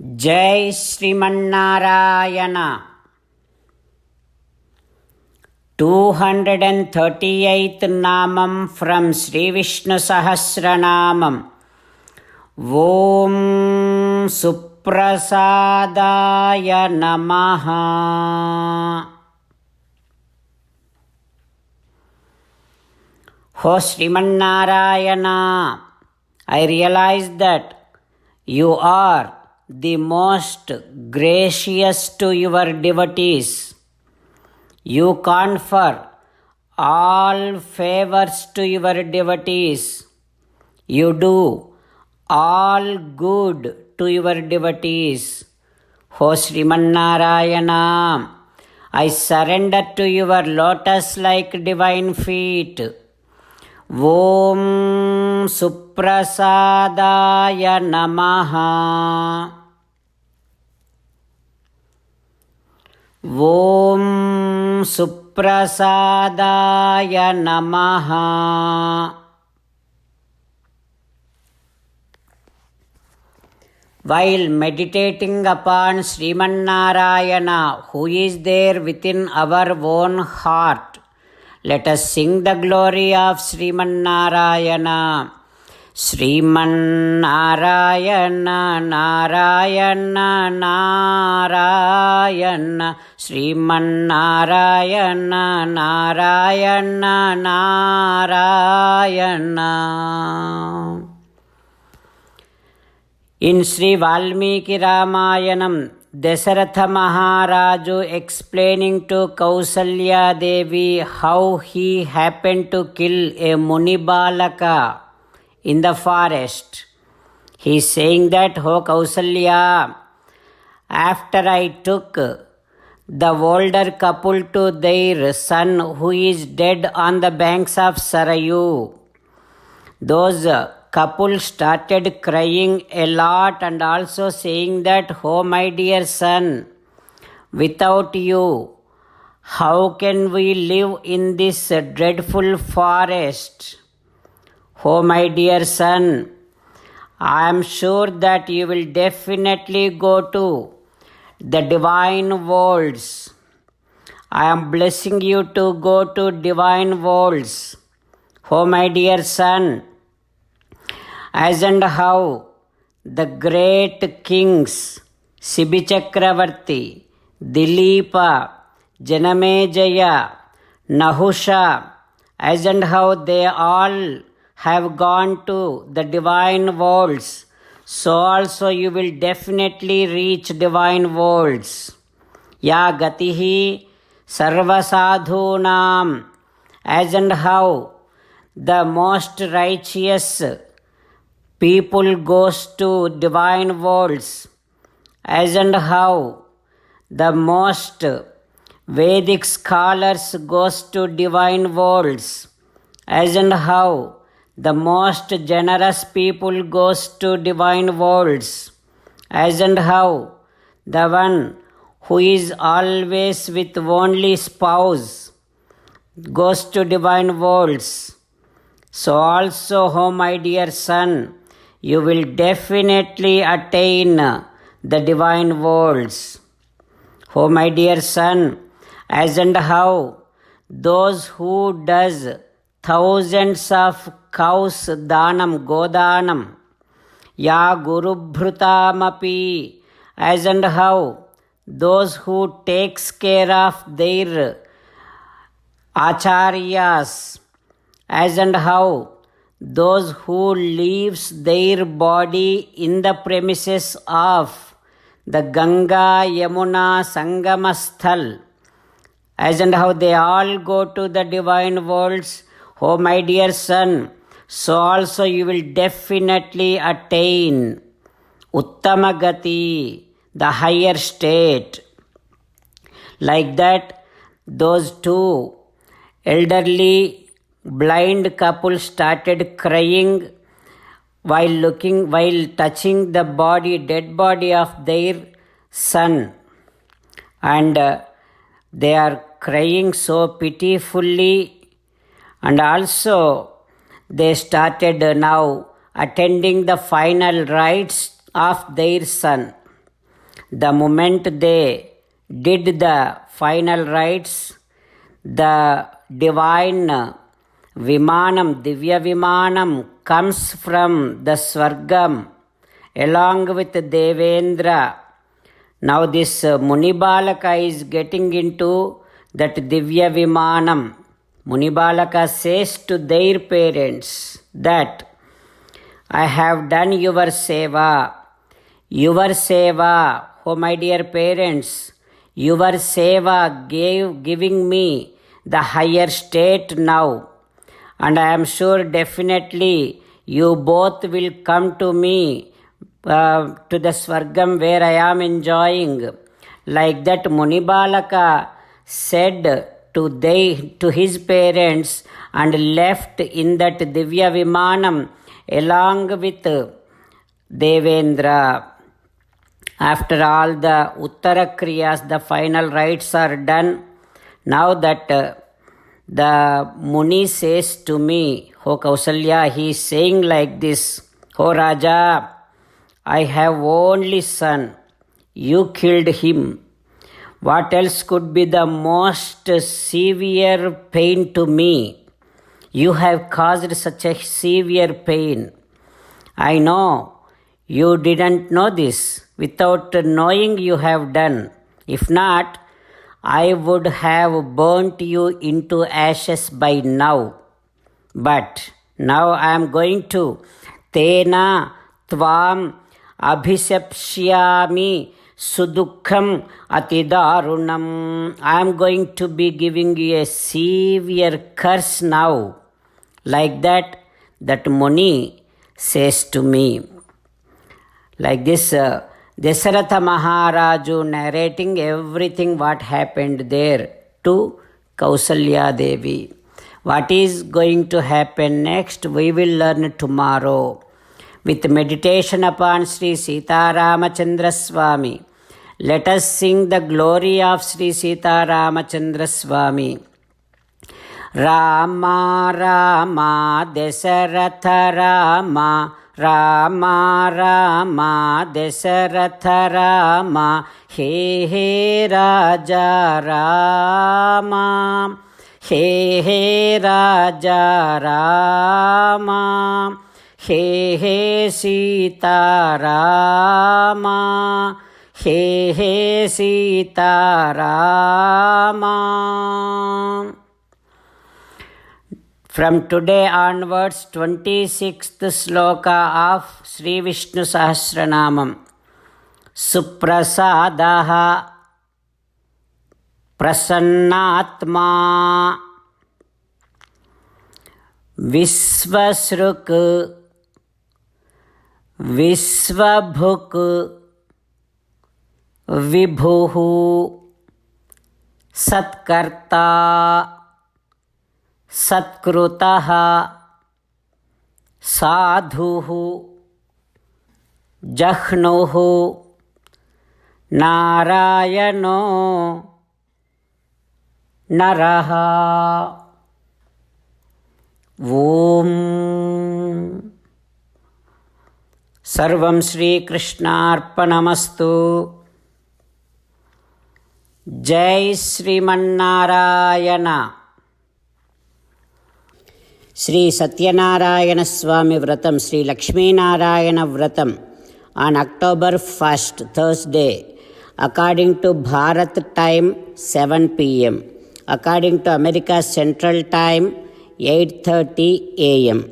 Jai Srimanarayana. 238th Namam from Sri Vishnu Sahasranamam. Om Suprasadaya Namaha. Ho Srimanarayana, I realize that you are the most gracious to your devotees. You confer all favors to your devotees. You do all good to your devotees. O Srimanarayana, I surrender to your lotus-like divine feet. Om Suprasadaya Namaha. Om Suprasadaya Namaha. While meditating upon Srimanarayana, who is there within our own heart, let us sing the glory of Srimanarayana. Srimanarayana, Narayana, Narayana. Srimanarayana, Narayana, Narayana. In Sri Valmiki Ramayanam, Dasaratha Maharaju explaining to Kausalya Devi how he happened to kill a Muni Balaka in the forest. He is saying that, "O Kausalya, after I took the older couple to their son who is dead on the banks of Sarayu, those couple started crying a lot and also saying that, oh my dear son, without you, how can we live in this dreadful forest? Oh my dear son, I am sure that you will definitely go to the divine worlds. I am blessing you to go to divine worlds. Oh my dear son, as and how the great kings Sibi Chakravarti, Dilipa, Janamejaya, Nahusha, as and how they all have gone to the divine worlds, so also you will definitely reach divine worlds. Ya gatihi sarvasadhunam, as and how the most righteous people goes to divine worlds, as and how the most Vedic scholars goes to divine worlds, as and how the most generous people goes to divine worlds, as and how the one who is always with only spouse goes to divine worlds. So also, oh my dear son, you will definitely attain the divine worlds. Oh my dear son, as and how those who does thousands of cows danam, godanam, ya guru bhrutamapi, as and how those who takes care of their acharyas, as and how those who leaves their body in the premises of the Ganga Yamuna Sangamasthal, as and how they all go to the divine worlds. Oh my dear son, so also you will definitely attain Uttamagati, the higher state. Like that, those two elderly blind couple started crying while touching the dead body of their son, and they are crying so pitifully, and also they started now attending the final rites of their son. The moment they did the final rites, the divine Vimanam, Divya Vimanam comes from the Swargam along with Devendra. Now this Munibalaka is getting into that Divya Vimanam. Munibalaka says to their parents that I have done your seva. Your seva, oh my dear parents, your seva giving me the higher state now. And I am sure definitely you both will come to me, to the Swargam where I am enjoying. Like that Munibalaka said to his parents and left in that Divya Vimanam along with Devendra. After all the Uttara Kriyas, the final rites are done. Now that the Muni says to me, O Kausalya, he is saying like this, O Raja, I have only son. You killed him. What else could be the most severe pain to me? You have caused such a severe pain. I know you didn't know this. Without knowing you have done. If not, I would have burnt you into ashes by now. But now I am going to Tena Tvam Abhisapshyami Sudukham Atidarunam. I am going to be giving you a severe curse now. Like that Muni says to me. Like this, Dasaratha Maharaju narrating everything what happened there to Kausalya Devi. What is going to happen next, we will learn tomorrow. With meditation upon Sri Sita Ramachandra Swami, let us sing the glory of Sri Sita Ramachandra Swami. Rama Rama Dasaratha Rama, Rama Rama Dasaratha Rama, He He Raja Rama, He He Raja Rama, He He Sita Rama, He He Sita Rama. From today onwards, 26th sloka of Sri Vishnu Sahasranamam. Suprasadaha Prasannatma Visvasruk Visvabhuk Vibhuhu Satkarta Satkruta Sadhuhu Jahnuhu Narayano Naraha. Om Sarvam Shri Krishnarpanamastu. Jai Srimannarayana. Sri Satyanarayana Swami Vratam, Sri Lakshmi Narayana Vratam on October 1st, Thursday, according to Bharat time 7 p.m., according to America Central Time 8:30 a.m.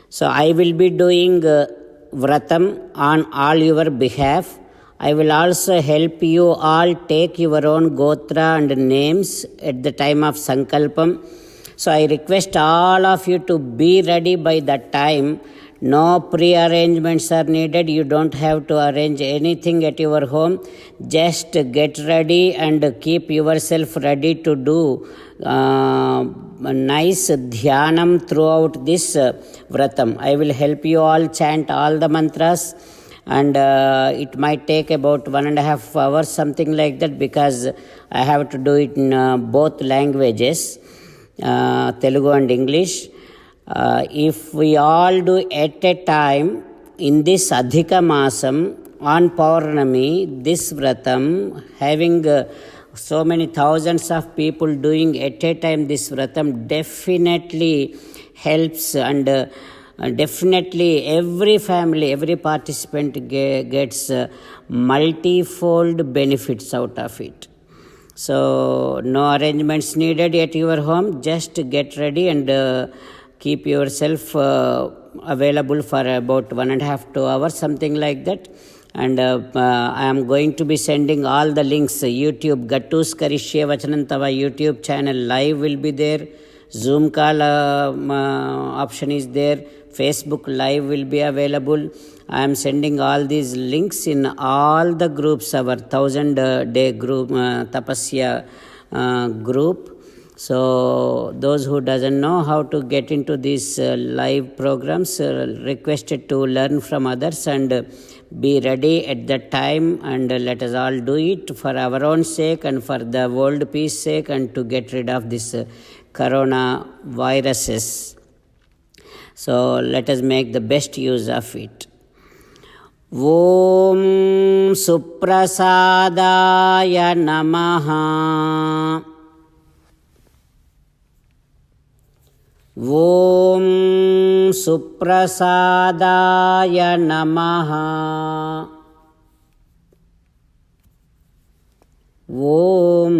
So I will be doing Vratam on all your behalf. I will also help you all take your own Gotra and names at the time of Sankalpam. So I request all of you to be ready by that time. No pre-arrangements are needed. You don't have to arrange anything at your home. Just get ready and keep yourself ready to do nice dhyanam throughout this vratam. I will help you all chant all the mantras, and it might take about 1.5 hours, something like that, because I have to do it in both languages, Telugu and English. If we all do at a time in this Adhika Masam on Paurnami, this vratam, having so many thousands of people doing at a time this vratam definitely helps, and definitely every family, every participant gets multifold benefits out of it. So no arrangements needed at your home. Just get ready and keep yourself available for about 1.5 to 2 hours, something like that. And I am going to be sending all the links. YouTube Gattus Karishye Vachanantava YouTube channel live will be there. Zoom call option is there. Facebook live will be available. I am sending all these links in all the groups, our 1000-day group, Tapasya group. So those who doesn't know how to get into these live programs, requested to learn from others and be ready at that time, and let us all do it for our own sake and for the world peace sake, and to get rid of this corona viruses. So let us make the best use of it. Om Suprasadaya Namaha. Om Suprasadaya Namaha. Om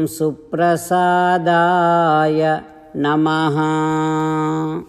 Suprasadaya Namaha.